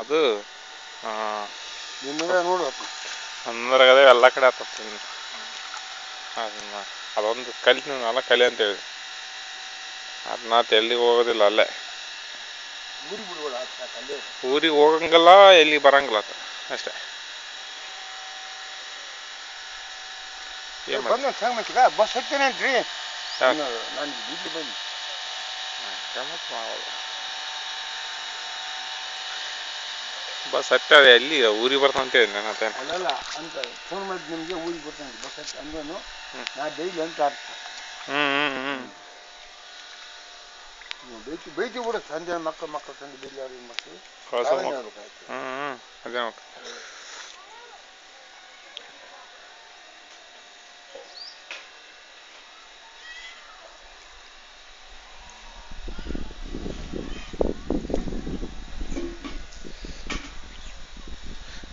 ಅದು ನೋಡು ಅಂದ್ರಾಗದೆ ಎಲ್ಲ ಕಡೆ ಆತಪ್ಪ. ಅದನ್ನ ಅದೊಂದು ಕಲಿತು ನಾವೆಲ್ಲ ಕಲಿ ಅಂತೇಳಿ ಅದನ್ನ ಎಲ್ಲಿಗೆ ಹೋಗೋದಿಲ್ಲ. ಅಲ್ಲೇ ಊರಿಗೆ ಹೋಗಂಗಿಲ್ಲ, ಎಲ್ಲಿ ಬರಂಗಿಲ್ಲ ಅಷ್ಟೇ. ಬಸ್ ಹತ್ತೇನೇನ್ರಿ ನಾನು ಇಲ್ಲಿ ಬಂದು ಬಸ್ ಹತ್ತದ ಎಲ್ಲಿ ಊರಿಗೆ ಬರ್ತಾನಂತ ಹೇಳಿ ನಾನು ಅತ್ತೇನೆ. ಅಲ್ಲ ಅಂತ ಫೋನ್ ಮಾಡಿದ್ದು ನಿಮಗೆ ಊರಿಗೆ ಬರ್ತಾನೆ ಬಸ್ ಹತ್ತಿ ಅಂದ್ರೂ ನಾ ಡೈಲಿ ಅಂತ ಅರ್ಥ. ಬೈತಿ ಬಿಡ ಸಂಜೆ ಮಕ್ಕಳು ಸಂಜೆ ಬೈಲಿ ಅವ್ರಿಗೆ ಮಕ್ಕಳು ಅದೇ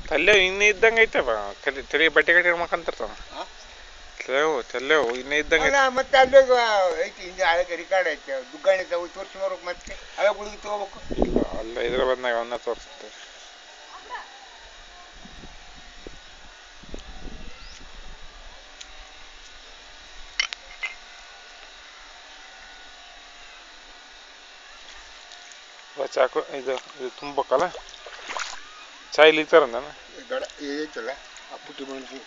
ತಲ್ಲೆ ಇನ್ನೇ ಇದ್ದಂಗೆ ಐತವ. ತೆರಿಗೆ ಬಟ್ಟೆ ಕಟ್ಟಿ ಮಕ್ಕಂತಿರ್ತಾವ. ತಲ್ಲೆವು ಇನ್ನೇ ಇದ್ದಂಗೆ ಮತ್ತೆ ಅಲ್ಲೇ ಐತಿ ಹಿಂದೆ ಹಳಗೆ ರಿಕಾರ್ಡ್ ಐತೆ ದುಗ್ಗಾಣಿ ತೋರಿಸ್ಬೇಕು ಮತ್ತೆ ಹಳೆ ಹುಡುಗಿ ತಗೋಬೇಕು. ಅಲ್ಲ ಇದ್ರ ಬಂದಾಗ ಅವನ್ನ ತೋರಿಸ್ತೇವೆ. ಚಾಕು ಇದು ತುಂಬಬೇಕಲ್ಲ ಚಾಯ್ ಇಲ್ಲಿತ್ತಾರಂದ ಐತಲ್ಲ ಆ ಪುಟ್ಟಿ ಮೆಣಸು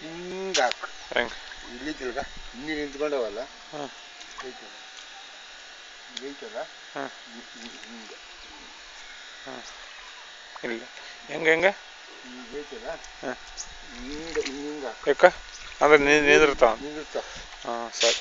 ಹಿಂಗೆ ಹಾಕು. ಹೆಂಗೆ ಇಲ್ಲಿತ್ತಲ್ಗ ನೀರು ನಿಂತ್ಕೊಂಡವಲ್ಲ ಐತಲ್ಲ ಐತಲ್ಲ ಹಿಂಗೆ ಇಲ್ಲ ಹೆಂಗೆ ಈಗ ಐತಲ್ಲ ಹಿಂಗೆ ಹಿಂಗೆ ಯಾಕ ಅಂದ್ರೆ ನಿಂದಿರ್ತಾವ. ನಿಂದಿರ್ತಾವ. ಹಾಂ ಸರಿ.